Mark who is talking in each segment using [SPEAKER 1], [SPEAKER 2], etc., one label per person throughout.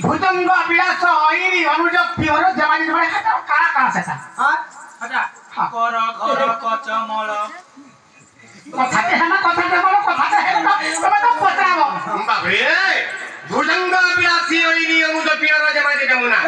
[SPEAKER 1] भुजंग विलास ऐरी अनुज pure जमानी बड़े काला काला से हां अच्छा कर घर कचमल कथा के हम कथा के बोलो कथा के है तमे तो पताबो बाबरे भुजंग विलास ऐरी अनुज प्योर जमानी जमुना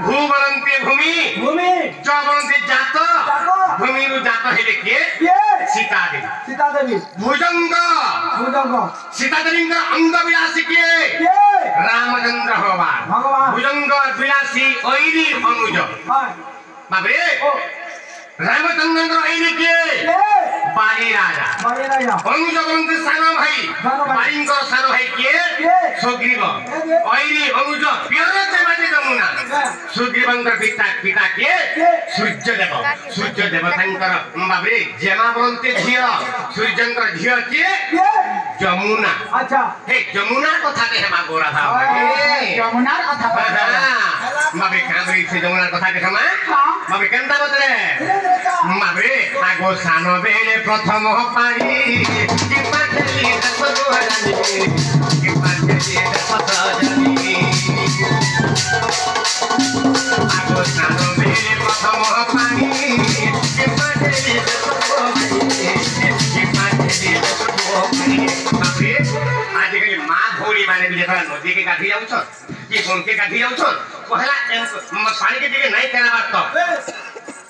[SPEAKER 1] भूवरंते भूमि भूमि जबरंते जात भूमि रु जात हेले के सीता देवी भुजंग भुजंग सीता देवी अंग विलासी के रामचंद्र भगवान भुजंग विलासी ऐरी अनुज बाबरे रामचंद्र ऐरी के बाली राजा अनुज बंधु सानो भाई बालींको सानो भाई के सुग्रीव ऐरी अनुज प्योर जमानी जमुना सुग्रीवंकर पिता के सूर्यदेव तांकर बाबरे जेमा बंते झियो सूर्यंकर झियो के जमुना अच्छा हे जमुना कथा के हेमा गोरा था जमुना कथा बाबे काबरी से जमुना कथा के हेमा बाबे केनता बतरे बाबरे आगो सानो बेले प्रथम पानी कि पाछली दसो रानी कि पाछली दसो रानी आगो सानो बेले प्रथम पानी कि पाछली दसो रानी कि पाछली दसो रानी बाबरे आजकल मां घोड़ी माने भी जेतरा नदी के काठी जाउछ कि कोन के काठी जाउछ पहला पानी के जगह नहीं करा बात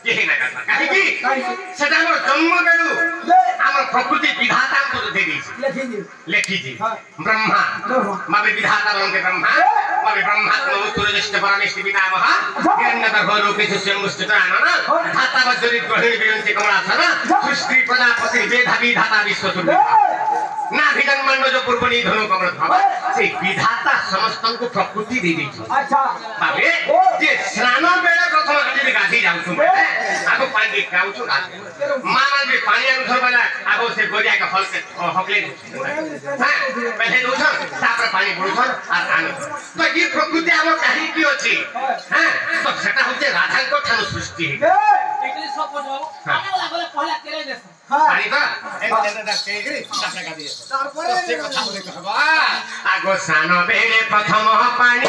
[SPEAKER 1] यही ना करता काहे की सेटा हमर जन्म बेलु हमर प्रकृति विधाता को दे दी लेखी जी ब्रह्मा माबे विधाता बनते ब्रह्मा माबे ब्रह्मा को सूर्यज्येष्ठ परमेष्टि पितामह ज्ञानदा घरोके स्वयंमुष्टरान धाता वज्रित ग्रहिणी विरंति कमलासन सृष्टि प्रजापति वेदा विधाता विश्व सुन्दर ना भिजन मंडो जो पूर्वनी धनु कमल भाव से विधाता समस्त को प्रकृति दे दी अच्छा बाबे जे स्नान बेला प्रथम गाधी गाधी जाउ छु आगो पानी गाउ छु मामा जे पानी अनुसार बना आगो से गोरिया का फल से हकले हां पहले दो छ तापर पानी बुडु छ आ आनो तो ये प्रकृति हमर काहे की अछि हां तो सेटा होते राधा को ठानु सृष्टि एकले सब बुझाओ आने वाला गले पहला केरे देस पानी का एक जनता केगरी तापर गाधी तारपरे से कथा बोले कहबा आगो सानो बेले प्रथम पानी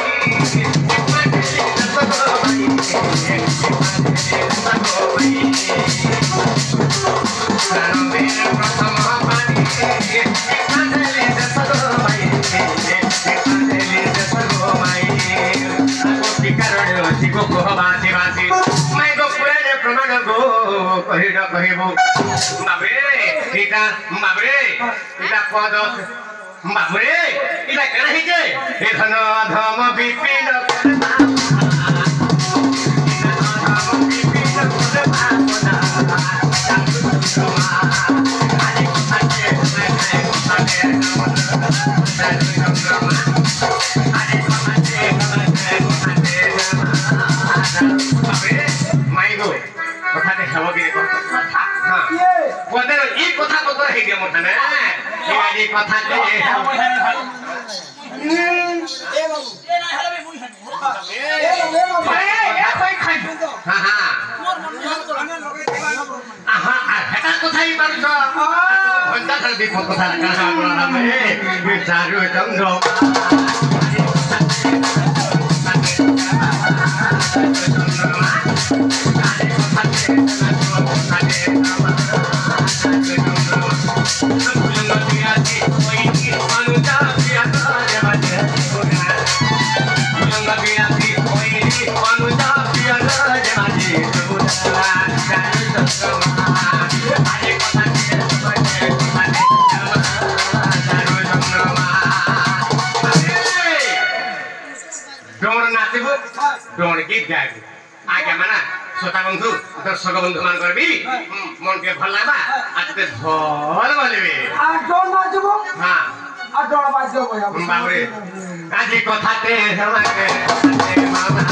[SPEAKER 1] बाबरे इला केना हिजे ए धन धम विपिन माइगो कथा के हवा के कथा हां कोदे ई कथा तो हे गे मोटा ने ये कथा के ए बाबू ए ना हेला बे मुई ए कोई खाइ हां हां मोर मन तो हने लगे आहा हेटा कथाई पारछ घंटा धर देखो कथा कहा बोला में चारु चंद्र अनुजा ডোণ নাচিবু ডোণ গীত গাইবু আগে মানে শ্রোতা বন্ধু দর্শক বন্ধু মান করবি মনকে ভাল লাগবা আর তোকে ভাল বলবে
[SPEAKER 2] আর ডোন বাজবো
[SPEAKER 1] হ্যাঁ
[SPEAKER 2] আর ডোন বাজবো
[SPEAKER 1] বাবরে আজি কথাতে আমাকে মামা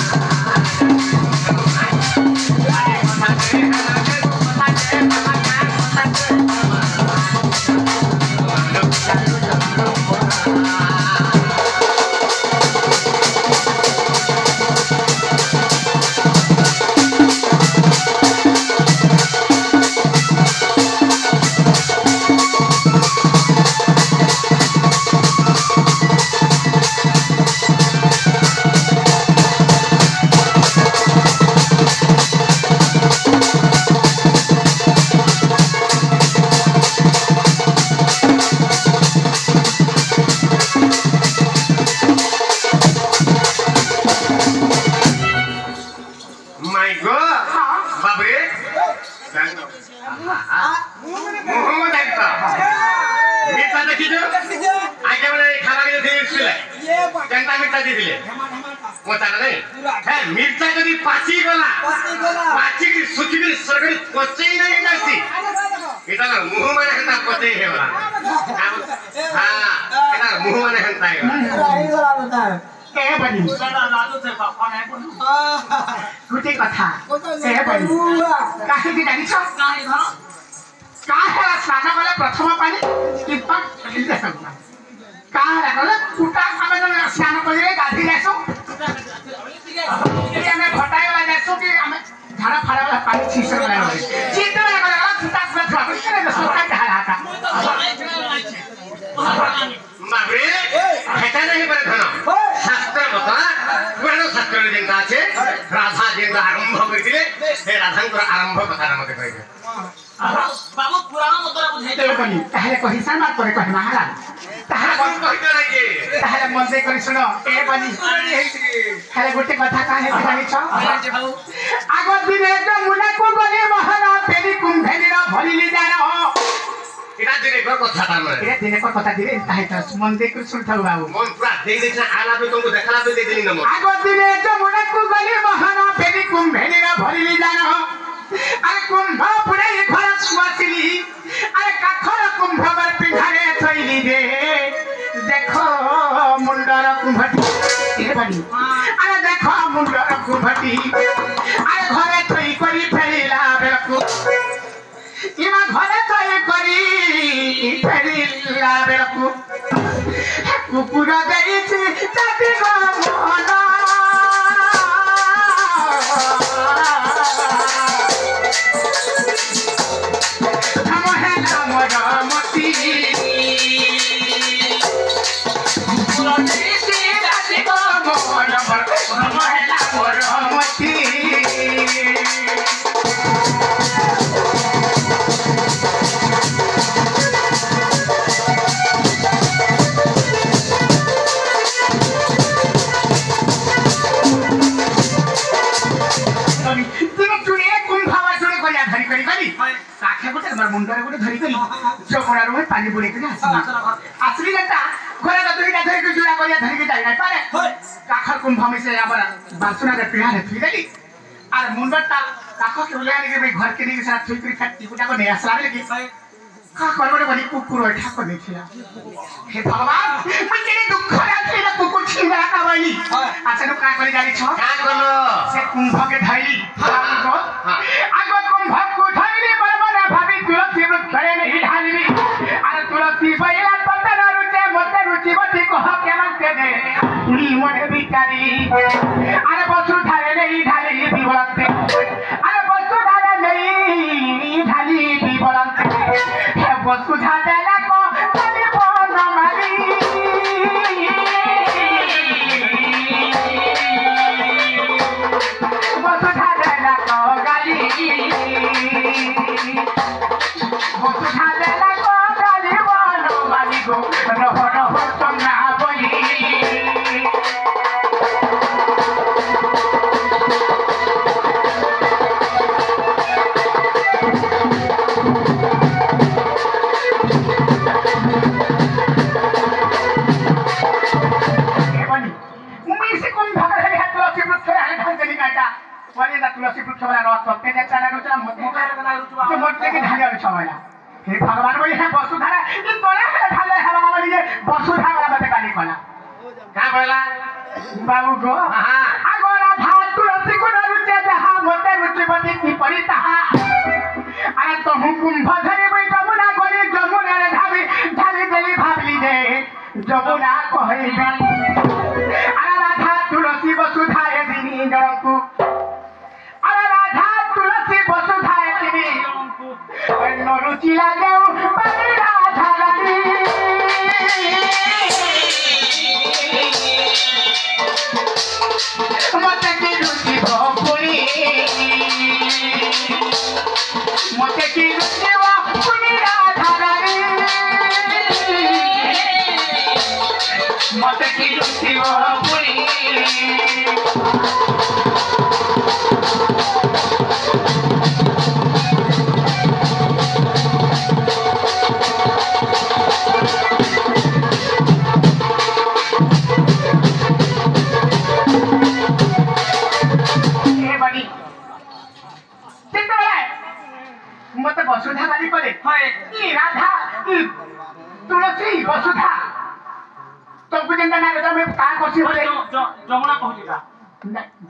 [SPEAKER 1] আজি কথাতে আমাকে মির্চা যদি পাচি গলা পাচি সুখিবি সরকারি পচেই নাই যাচ্ছি এটা না মুহ মানে হেতা পচেই হেগলা হ্যাঁ এটা মুহ মানে হেতা হেগলা
[SPEAKER 2] এ বানি গুটি কথা এ বানি কাহিনী জানিছ কাহে স্নান কলে প্রথম পানি কিপা খেলিতে সঙ্গা কাহে গলে কুটা আমি স্নান করিলে গাধি যাইছো ଆମେ ଘଟାଇ ଗଲା ଯାଇଛୁ କି ଆମେ ଝାଡ଼ା ଫାଡ଼ା ଗଲା ପାଣି ଛିସ ଗଲା ଚିନ୍ତା ଗଲା ଛୁଟା ଛୁଟା ଛୁଆ କରି ସକାଳ ଝାଡ଼ା ହାତା
[SPEAKER 1] ବାବରେ ହେଟା ନାହିଁ ପରେ ଧନ ଶାସ୍ତ୍ର କଥା ପୁରାଣ ଶାସ୍ତ୍ରରେ ଯେନ୍ତା ଅଛି ରାଧା ଯେନ୍ତା ଆରମ୍ଭ କରିଥିଲେ ସେ ରାଧାଙ୍କର ଆରମ୍ଭ କଥା ମତେ କହିବେ
[SPEAKER 3] ବାବୁ ପୁରାଣ ମତରେ ବୁଝାଇତେ
[SPEAKER 2] କହି ତାହେଲେ କହି ସାମାର ପରେ କହି ମହାରାଜ ତାହେଲେ
[SPEAKER 1] କହିତ ନାହିଁ
[SPEAKER 2] ତାହେଲେ ମଜେ କରି ଶୁଣ ଏ ବନି ହେଲେ ଗୋଟେ କଥା କାहे ଜାଣିଛ ଆଗ ଦିନେ ତ ମୁନାକୁ ଗଲେ ମହାରାଜ ପେରି କୁମ୍ଭେନିର ଭରିଲି ଜାଣ
[SPEAKER 1] এটা দিনে কথা তার
[SPEAKER 2] এটা দিনে কথা দিলে তাহে তো মন দেখ শুনতাও বাবু
[SPEAKER 1] মন পুরা দেই দিছ আলা তো তুমি দেখালা তো দেই দিনি না
[SPEAKER 2] আগ দিনে তো মুনাকু গলে মহারাজ পেরি কুম্ভেনির ভরিলি জাণ আরে কুম্ভ পুরাই ঘর শুয়াছিলি আরে কাঠর কুম্ভবার পিঠারে থইলি রে দেখো মুন্ডর কুম্ভটি এ বানি আরে দেখো মুন্ডর কুম্ভটি আরে ঘরে থই করি ফেরিলা বেলকু ইমা ঘরে থই করি ফেরিলা বেলকু কুকুর দেইছি চাটি গো মন मुंडरे गोटे धरी करी चौकड़ार में पानी बुड़े के आसली जेटा घरे दुईटा धरी के जुड़ा करिया धरी के जाई ना पारे काखर कुंभ में से आबर बासुना रे पिया रे थी गली आर मुंडटा काखो के उलिया के भाई घर के नहीं साथ थई करी फट टिकुटा को नहीं आसला रे की का करबे बनी कुकुर ओठा को देखिला हे भगवान मुझे दुख लागले ना कुकुर छिंगा का बनी अच्छा नु का करी जानी छ
[SPEAKER 1] का करलो
[SPEAKER 2] से कुंभ के धैली आगो आगो कुंभ को धैली बरबरा भाभी तुलसी वृक्षरे नहीं ढालबी अरे तुलसी बैला पतर रुचे मते रुचि बती को के मनते दे उनी मने बिचारी अरे बसु ढाले नहीं ढाली बिवलते अरे बसु ढाले नहीं ढाली बिवलते हे बसु ढाले ना को कभी बोल मारी बसु ढाले ना को गाली बसु ढाले ना को गाली बोल मारी गो रहो रहो सुनना बोली परे ना तुलसी वृक्ष वाला रस तत्ते जे चला रुचला तो मोटे के ढाले छवाला हे भगवान बोले है वसुधारा ये तोरे है ढाले है भगवान ये वसुधारा वाला मते काली कोला
[SPEAKER 1] का बोला
[SPEAKER 2] बाबू गो
[SPEAKER 1] हां
[SPEAKER 2] आगोरा धा तुलसी को रुचे जहां मोटे रुचि बनी की परी तहा अरे तो हुकुम भधरे बई जमुना गोरी जमुना रे धाबी ढाली देली भाबली जे जमुना कहइबे अरे राधा तुलसी वसुधा ए दिनी जणकु अरे राधा तुलसी वसुधा ए दिनी जणकु नरुचि लागेउ बड़ी राधा रानी मते की रुचि भोपुरी मते की रुचि भोपुरी राधा रानी मते की रुचि भोपुरी मत वसुधा वाली करे ई राधा ई तुलसी वसुधा तो बुझन ना तो मैं का कोसी बोले
[SPEAKER 3] जमुना कहली का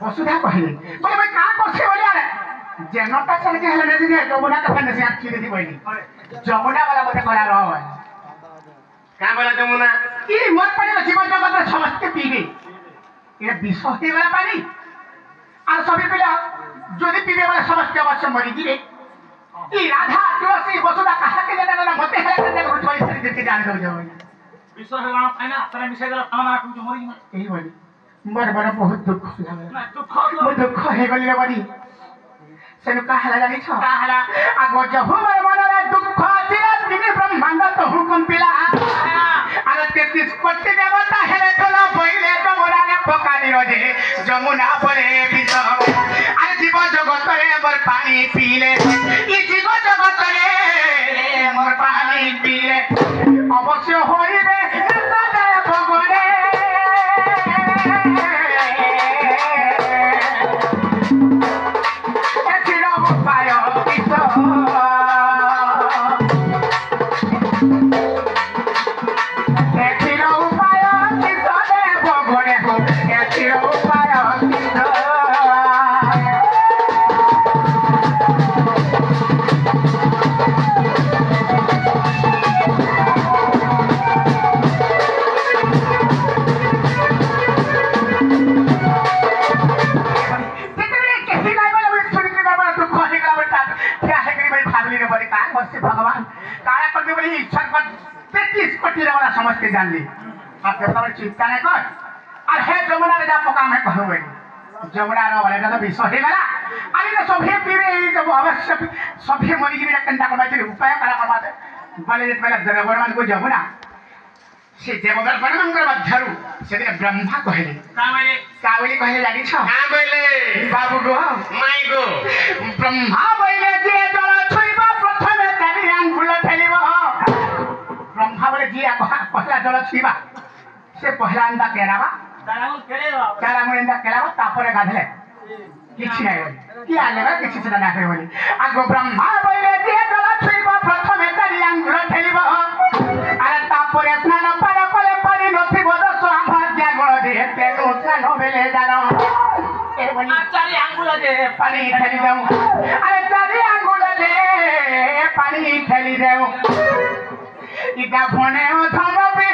[SPEAKER 2] वसुधा कहले बोले मैं का कोसी बोले अरे जनता चल के हले नहीं जमुना का फन से आखी दी बोली जमुना वाला मते कला रहो
[SPEAKER 1] का बोला जमुना
[SPEAKER 2] ई मत पड़े जीवन जगत में समस्त पीबे ये विश्वास वाला पानी और सभी पिला जोदी पीबे वाला समस्त अवश्य मरी गिरे ई राधा तुलसी वसुधा कहा के लेना ना मते है करने को छोड़ी छोड़ी देती जाने दो जाओ
[SPEAKER 3] विश्वास है वाला ना तेरे मिसे गला खाना तू जो मरी
[SPEAKER 2] यही बोली मोर बड़ा बहुत दुख होला
[SPEAKER 3] ना दुख
[SPEAKER 2] मो दुख है गली रे बड़ी सेनु कहाला जानी छ कहाला आगो जहु मोर मनरे दुख चिरा दिन ब्रह्मांड तो हुकुम पिला आगे 33 कोटी देवता हेले तोला बइले तो मोराने पकानी रोजे जमुना परे बिस अरे जीव जगत रे मोर पानी पीले ई जीव जगत रे मोर पानी पीले अवश्य होइबे सदा भगवाने एथिरो उपाय किस एथिरो उपाय किस दे भगवाने हो एथिरो उपाय किस भगवान काला करने वाली इच्छा पर 33 कोटी वाला समझ के जान ली आप देवता में चिंता नहीं कर और है जमुना रे जा पका मैं कहूँ जमुना रो वाले तो विश्व है गला अरे तो सभी पीरे जब अवश्य सभी मरी की मेरा कंधा करवा चाहिए उपाय करा करवा दे बोले जित पहले जनगणमान को जमुना से जनगणमान कर मध्यरु से दिन ब्रह्मा कहले कावली कहले जानी छ
[SPEAKER 1] का बोले
[SPEAKER 2] बाबू गो
[SPEAKER 1] माई गो
[SPEAKER 2] ब्रह्मा बोले जे जल छुइबा प्रथमे तारी आंगुल ठेलिब ब्रह्मा बोले जे पहला जल छुइबा से पहला अंदा केराबा तारा मुंडा केराबा तापरे गाधले किछि नाही बोली कि आलेबा किछि से ना हे बोली आगो ब्रह्मा बोले जे जल छुइबा प्रथमे तारी आंगुल ठेलिब अरे तापरे स्नान पार कले पानी नथि बद स्वाभाग्य गुण दे तेनु स्नान बेले जानो ए बोली
[SPEAKER 3] चारि आंगुल दे
[SPEAKER 2] पानी ठेली जाऊं अरे चारि आंगुल दे पानी ठेली जाऊं इटा फोने ओ थमबे